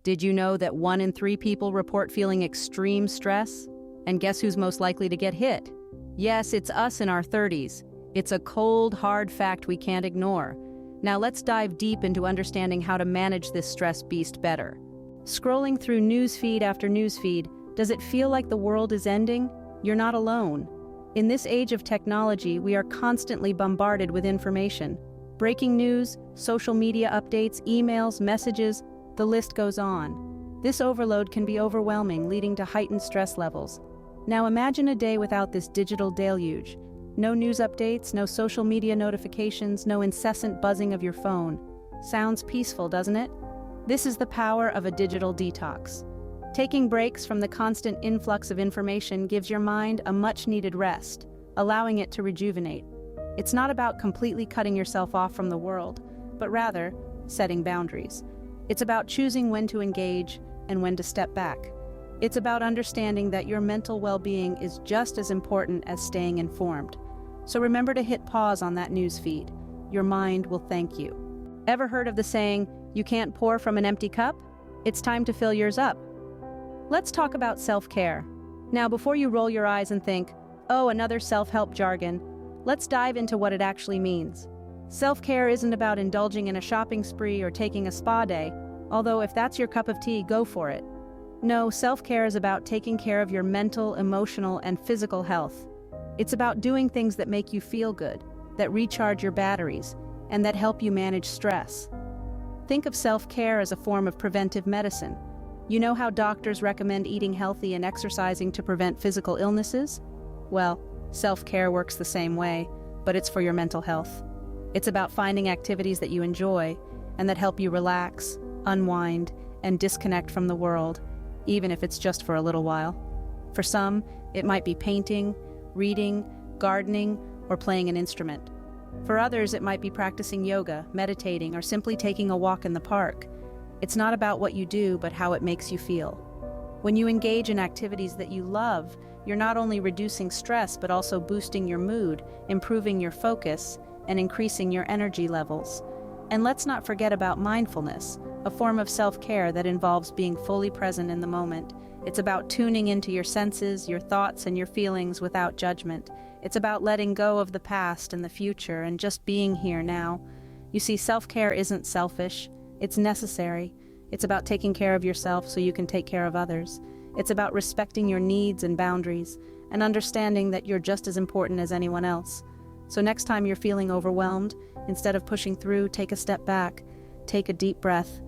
Did you know that 1 in 3 people report feeling extreme stress? And guess who's most likely to get hit? Yes, it's us in our 30s. It's a cold, hard fact we can't ignore. Now let's dive deep into understanding how to manage this stress beast better. Scrolling through newsfeed after newsfeed, does it feel like the world is ending? You're not alone. In this age of technology, we are constantly bombarded with information. Breaking news, social media updates, emails, messages, the list goes on. This overload can be overwhelming, leading to heightened stress levels. Now imagine a day without this digital deluge. No news updates, no social media notifications, no incessant buzzing of your phone. Sounds peaceful, doesn't it? This is the power of a digital detox. Taking breaks from the constant influx of information gives your mind a much-needed rest, allowing it to rejuvenate. It's not about completely cutting yourself off from the world, but rather setting boundaries. It's about choosing when to engage and when to step back. It's about understanding that your mental well-being is just as important as staying informed. So remember to hit pause on that news feed. Your mind will thank you. Ever heard of the saying, "You can't pour from an empty cup"? It's time to fill yours up. Let's talk about self-care. Now, before you roll your eyes and think, "Oh, another self-help jargon," let's dive into what it actually means. Self-care isn't about indulging in a shopping spree or taking a spa day, although if that's your cup of tea, go for it. No, self-care is about taking care of your mental, emotional, and physical health. It's about doing things that make you feel good, that recharge your batteries, and that help you manage stress. Think of self-care as a form of preventive medicine. You know how doctors recommend eating healthy and exercising to prevent physical illnesses? Well, self-care works the same way, but it's for your mental health. It's about finding activities that you enjoy and that help you relax, unwind, and disconnect from the world, even if it's just for a little while. For some, it might be painting, reading, gardening, or playing an instrument. For others, it might be practicing yoga, meditating, or simply taking a walk in the park. It's not about what you do, but how it makes you feel. When you engage in activities that you love, you're not only reducing stress, but also boosting your mood, improving your focus, and increasing your energy levels. And let's not forget about mindfulness, a form of self-care that involves being fully present in the moment. It's about tuning into your senses, your thoughts, and your feelings without judgment. It's about letting go of the past and the future and just being here now. You see, self-care isn't selfish. It's necessary. It's about taking care of yourself so you can take care of others. It's about respecting your needs and boundaries and understanding that you're just as important as anyone else. So next time you're feeling overwhelmed, instead of pushing through, take a step back, take a deep breath,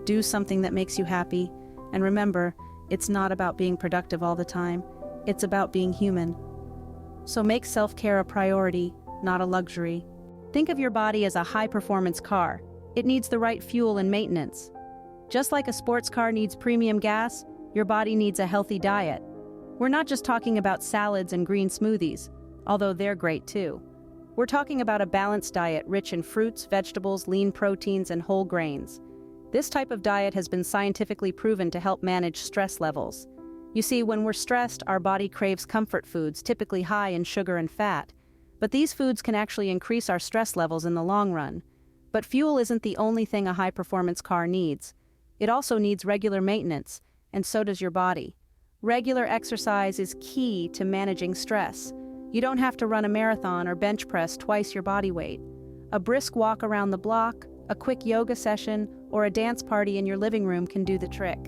do something that makes you happy, and remember, it's not about being productive all the time. It's about being human. So make self-care a priority, not a luxury. Think of your body as a high-performance car. It needs the right fuel and maintenance. Just like a sports car needs premium gas, your body needs a healthy diet. We're not just talking about salads and green smoothies, although they're great too. We're talking about a balanced diet rich in fruits, vegetables, lean proteins, and whole grains. This type of diet has been scientifically proven to help manage stress levels. You see, when we're stressed, our body craves comfort foods, typically high in sugar and fat. But these foods can actually increase our stress levels in the long run. But fuel isn't the only thing a high-performance car needs. It also needs regular maintenance, and so does your body. Regular exercise is key to managing stress. You don't have to run a marathon or bench press twice your body weight. A brisk walk around the block, a quick yoga session, or a dance party in your living room can do the trick.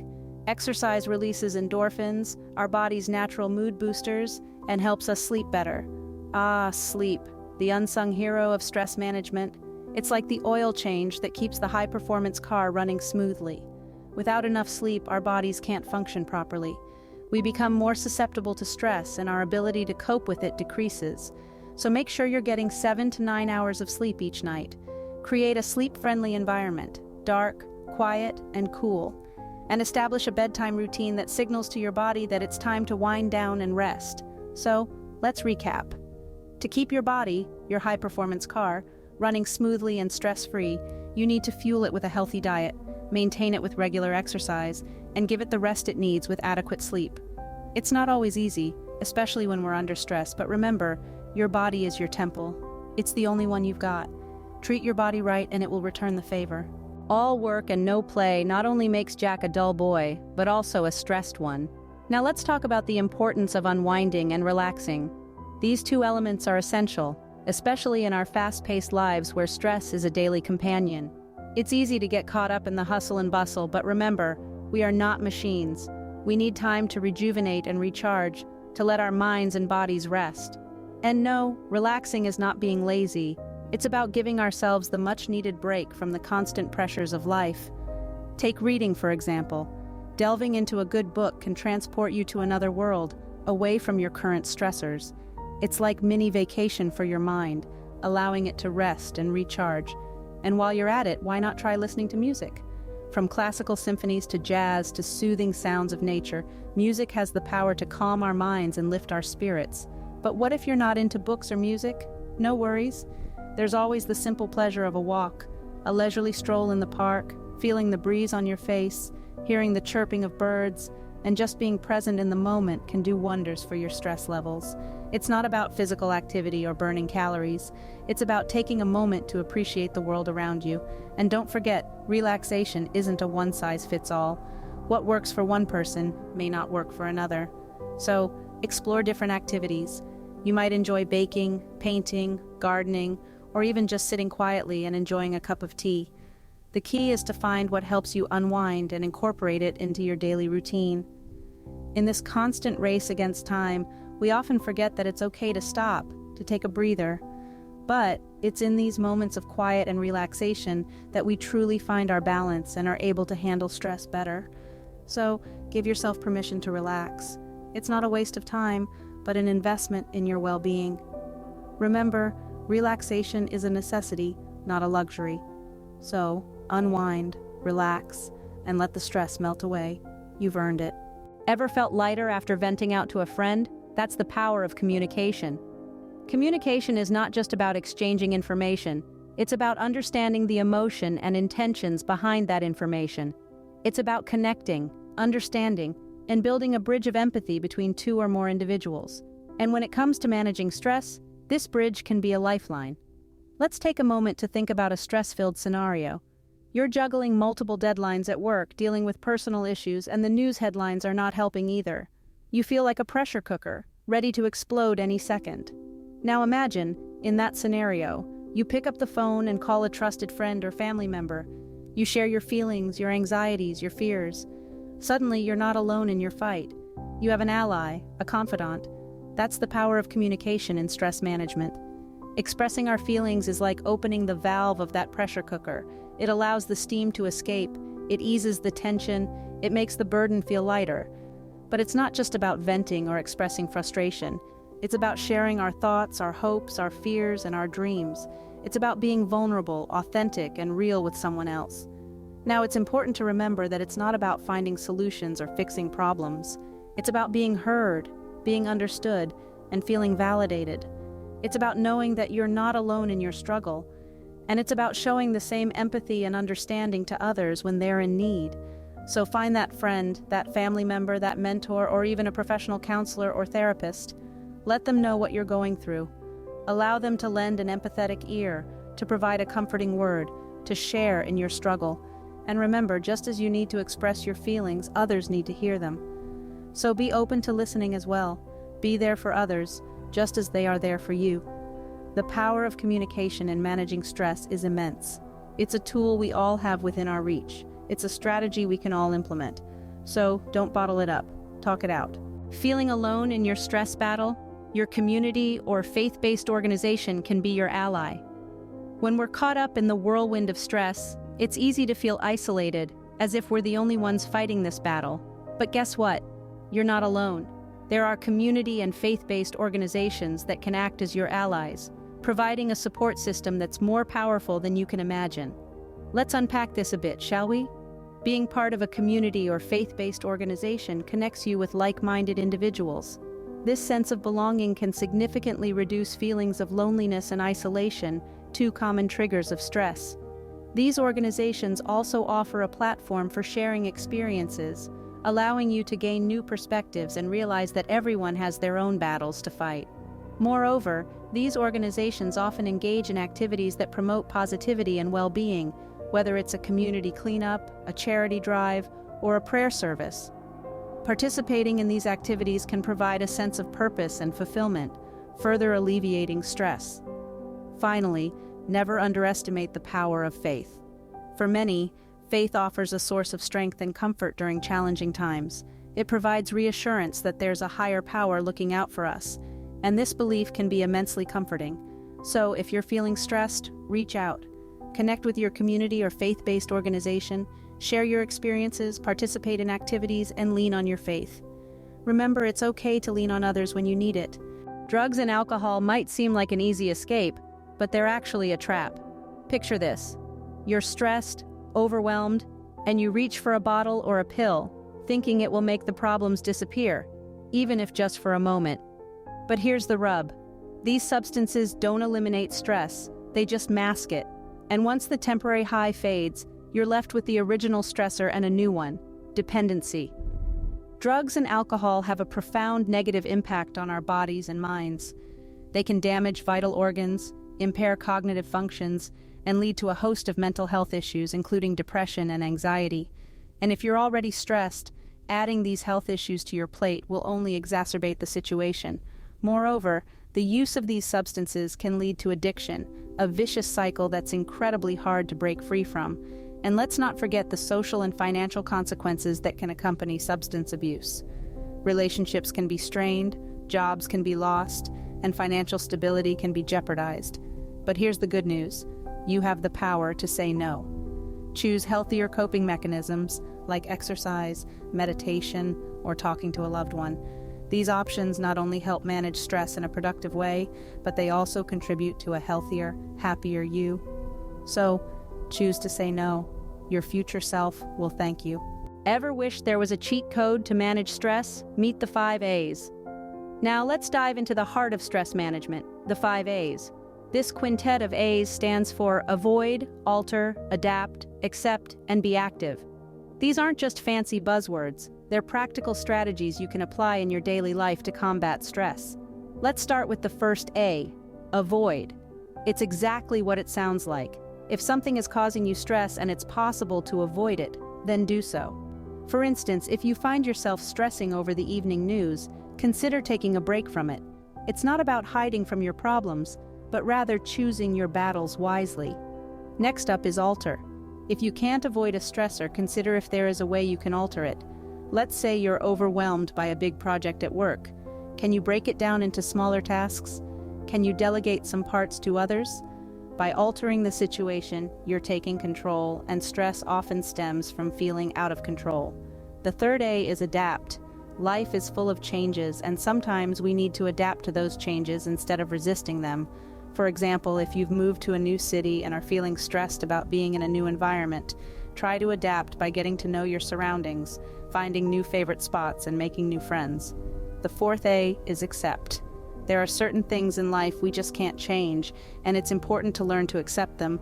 Exercise releases endorphins, our body's natural mood boosters, and helps us sleep better. Ah, sleep, the unsung hero of stress management. It's like the oil change that keeps the high-performance car running smoothly. Without enough sleep, our bodies can't function properly. We become more susceptible to stress, and our ability to cope with it decreases. So make sure you're getting 7 to 9 hours of sleep each night. Create a sleep-friendly environment, dark, quiet, and cool. And establish a bedtime routine that signals to your body that it's time to wind down and rest. So, let's recap. To keep your body, your high-performance car, running smoothly and stress-free, you need to fuel it with a healthy diet, maintain it with regular exercise, and give it the rest it needs with adequate sleep. It's not always easy, especially when we're under stress, but remember, your body is your temple. It's the only one you've got. Treat your body right and it will return the favor. All work and no play not only makes Jack a dull boy, but also a stressed one. Now let's talk about the importance of unwinding and relaxing. These two elements are essential, especially in our fast-paced lives where stress is a daily companion. It's easy to get caught up in the hustle and bustle, but remember, we are not machines. We need time to rejuvenate and recharge, to let our minds and bodies rest. And no, relaxing is not being lazy. It's about giving ourselves the much-needed break from the constant pressures of life. Take reading, for example. Delving into a good book can transport you to another world, away from your current stressors. It's like mini vacation for your mind, allowing it to rest and recharge. And while you're at it, why not try listening to music? From classical symphonies to jazz to soothing sounds of nature, music has the power to calm our minds and lift our spirits. But what if you're not into books or music? No worries. There's always the simple pleasure of a walk, a leisurely stroll in the park, feeling the breeze on your face, hearing the chirping of birds, and just being present in the moment can do wonders for your stress levels. It's not about physical activity or burning calories. It's about taking a moment to appreciate the world around you. And don't forget, relaxation isn't a one-size-fits-all. What works for one person may not work for another. So, explore different activities. You might enjoy baking, painting, gardening, or even just sitting quietly and enjoying a cup of tea. The key is to find what helps you unwind and incorporate it into your daily routine. In this constant race against time, we often forget that it's okay to stop, to take a breather. But it's in these moments of quiet and relaxation that we truly find our balance and are able to handle stress better. So, give yourself permission to relax. It's not a waste of time, but an investment in your well-being. Remember, relaxation is a necessity, not a luxury. So, unwind, relax, and let the stress melt away. You've earned it. Ever felt lighter after venting out to a friend? That's the power of communication. Communication is not just about exchanging information. It's about understanding the emotion and intentions behind that information. It's about connecting, understanding, and building a bridge of empathy between two or more individuals. And when it comes to managing stress, this bridge can be a lifeline. Let's take a moment to think about a stress-filled scenario. You're juggling multiple deadlines at work, dealing with personal issues, and the news headlines are not helping either. You feel like a pressure cooker, ready to explode any second. Now imagine, in that scenario, you pick up the phone and call a trusted friend or family member. You share your feelings, your anxieties, your fears. Suddenly, you're not alone in your fight. You have an ally, a confidant. That's the power of communication in stress management. Expressing our feelings is like opening the valve of that pressure cooker. It allows the steam to escape, it eases the tension, it makes the burden feel lighter. But it's not just about venting or expressing frustration. It's about sharing our thoughts, our hopes, our fears, and our dreams. It's about being vulnerable, authentic, and real with someone else. Now, it's important to remember that it's not about finding solutions or fixing problems. It's about being heard, being understood, and feeling validated. It's about knowing that you're not alone in your struggle. And it's about showing the same empathy and understanding to others when they're in need. So find that friend, that family member, that mentor, or even a professional counselor or therapist. Let them know what you're going through. Allow them to lend an empathetic ear, to provide a comforting word, to share in your struggle. And remember, just as you need to express your feelings, others need to hear them. So be open to listening as well. Be there for others, just as they are there for you. The power of communication in managing stress is immense. It's a tool we all have within our reach. It's a strategy we can all implement. So don't bottle it up. Talk it out. Feeling alone in your stress battle? Your community or faith-based organization can be your ally. When we're caught up in the whirlwind of stress, it's easy to feel isolated, as if we're the only ones fighting this battle. But guess what? You're not alone. There are community and faith-based organizations that can act as your allies, providing a support system that's more powerful than you can imagine. Let's unpack this a bit, shall we? Being part of a community or faith-based organization connects you with like-minded individuals. This sense of belonging can significantly reduce feelings of loneliness and isolation, two common triggers of stress. These organizations also offer a platform for sharing experiences, allowing you to gain new perspectives and realize that everyone has their own battles to fight. Moreover, these organizations often engage in activities that promote positivity and well-being, whether it's a community cleanup, a charity drive, or a prayer service. Participating in these activities can provide a sense of purpose and fulfillment, further alleviating stress. Finally, never underestimate the power of faith. For many, faith offers a source of strength and comfort during challenging times. It provides reassurance that there's a higher power looking out for us, and this belief can be immensely comforting. So, if you're feeling stressed, reach out. Connect with your community or faith-based organization, share your experiences, participate in activities, and lean on your faith. Remember, it's okay to lean on others when you need it. Drugs and alcohol might seem like an easy escape, but they're actually a trap. Picture this. You're stressed, overwhelmed, and you reach for a bottle or a pill, thinking it will make the problems disappear, even if just for a moment. But here's the rub. These substances don't eliminate stress, they just mask it. And once the temporary high fades, you're left with the original stressor and a new one: dependency. Drugs and alcohol have a profound negative impact on our bodies and minds. They can damage vital organs, impair cognitive functions, and lead to a host of mental health issues, including depression and anxiety. And if you're already stressed, adding these health issues to your plate will only exacerbate the situation. Moreover, the use of these substances can lead to addiction, a vicious cycle that's incredibly hard to break free from. And let's not forget the social and financial consequences that can accompany substance abuse. Relationships can be strained, jobs can be lost, and financial stability can be jeopardized. But here's the good news. You have the power to say no. Choose healthier coping mechanisms like exercise, meditation, or talking to a loved one. These options not only help manage stress in a productive way, but they also contribute to a healthier, happier you. So, choose to say no. Your future self will thank you. Ever wish there was a cheat code to manage stress? Meet the 5 A's. Now let's dive into the heart of stress management, the 5 A's. This quintet of A's stands for avoid, alter, adapt, accept, and be active. These aren't just fancy buzzwords. They're practical strategies you can apply in your daily life to combat stress. Let's start with the first A, avoid. It's exactly what it sounds like. If something is causing you stress and it's possible to avoid it, then do so. For instance, if you find yourself stressing over the evening news, consider taking a break from it. It's not about hiding from your problems, but rather choosing your battles wisely. Next up is alter. If you can't avoid a stressor, consider if there is a way you can alter it. Let's say you're overwhelmed by a big project at work. Can you break it down into smaller tasks? Can you delegate some parts to others? By altering the situation, you're taking control, and stress often stems from feeling out of control. The third A is adapt. Life is full of changes, and sometimes we need to adapt to those changes instead of resisting them. For example, if you've moved to a new city and are feeling stressed about being in a new environment, try to adapt by getting to know your surroundings, finding new favorite spots, and making new friends. The fourth A is accept. There are certain things in life we just can't change, and it's important to learn to accept them.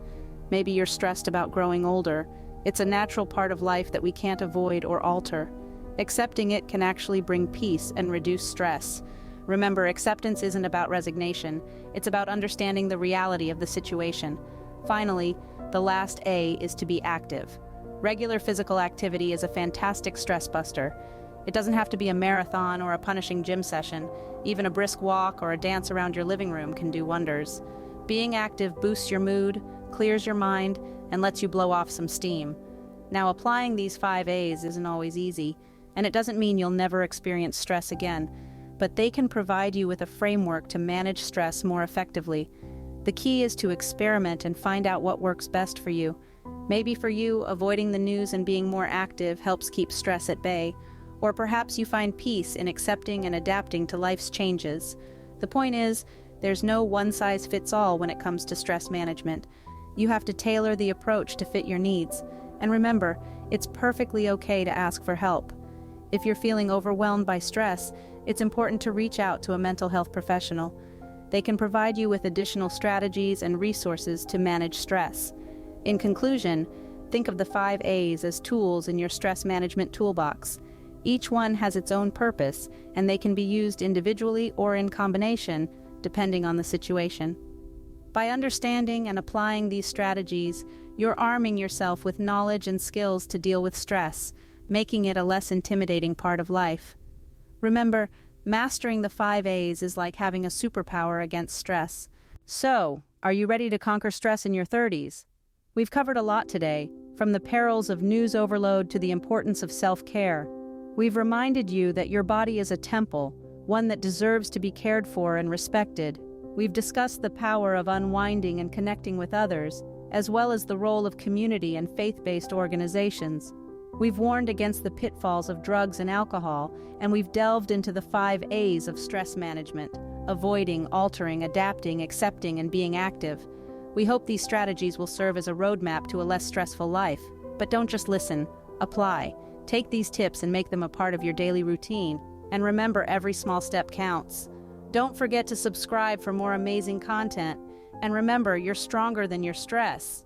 Maybe you're stressed about growing older. It's a natural part of life that we can't avoid or alter. Accepting it can actually bring peace and reduce stress. Remember, acceptance isn't about resignation. It's about understanding the reality of the situation. Finally, the last A is to be active. Regular physical activity is a fantastic stress buster. It doesn't have to be a marathon or a punishing gym session. Even a brisk walk or a dance around your living room can do wonders. Being active boosts your mood, clears your mind, and lets you blow off some steam. Now, applying these 5 A's isn't always easy, and it doesn't mean you'll never experience stress again, but they can provide you with a framework to manage stress more effectively. The key is to experiment and find out what works best for you. Maybe for you, avoiding the news and being more active helps keep stress at bay. Or perhaps you find peace in accepting and adapting to life's changes. The point is, there's no one-size-fits-all when it comes to stress management. You have to tailor the approach to fit your needs. And remember, it's perfectly okay to ask for help. If you're feeling overwhelmed by stress, it's important to reach out to a mental health professional. They can provide you with additional strategies and resources to manage stress. In conclusion, think of the 5 A's as tools in your stress management toolbox. Each one has its own purpose, and they can be used individually or in combination, depending on the situation. By understanding and applying these strategies, You're arming yourself with knowledge and skills to deal with stress, making it a less intimidating part of life. Remember, mastering the 5 A's is like having a superpower against stress. So, are you ready to conquer stress in your 30s? We've covered a lot today, from the perils of news overload to the importance of self-care. We've reminded you that your body is a temple, one that deserves to be cared for and respected. We've discussed the power of unwinding and connecting with others, as well as the role of community and faith-based organizations. We've warned against the pitfalls of drugs and alcohol, and we've delved into the 5 A's of stress management: avoiding, altering, adapting, accepting, and being active. We hope these strategies will serve as a roadmap to a less stressful life. But don't just listen, apply. Take these tips and make them a part of your daily routine. And remember, every small step counts. Don't forget to subscribe for more amazing content. And remember, you're stronger than your stress.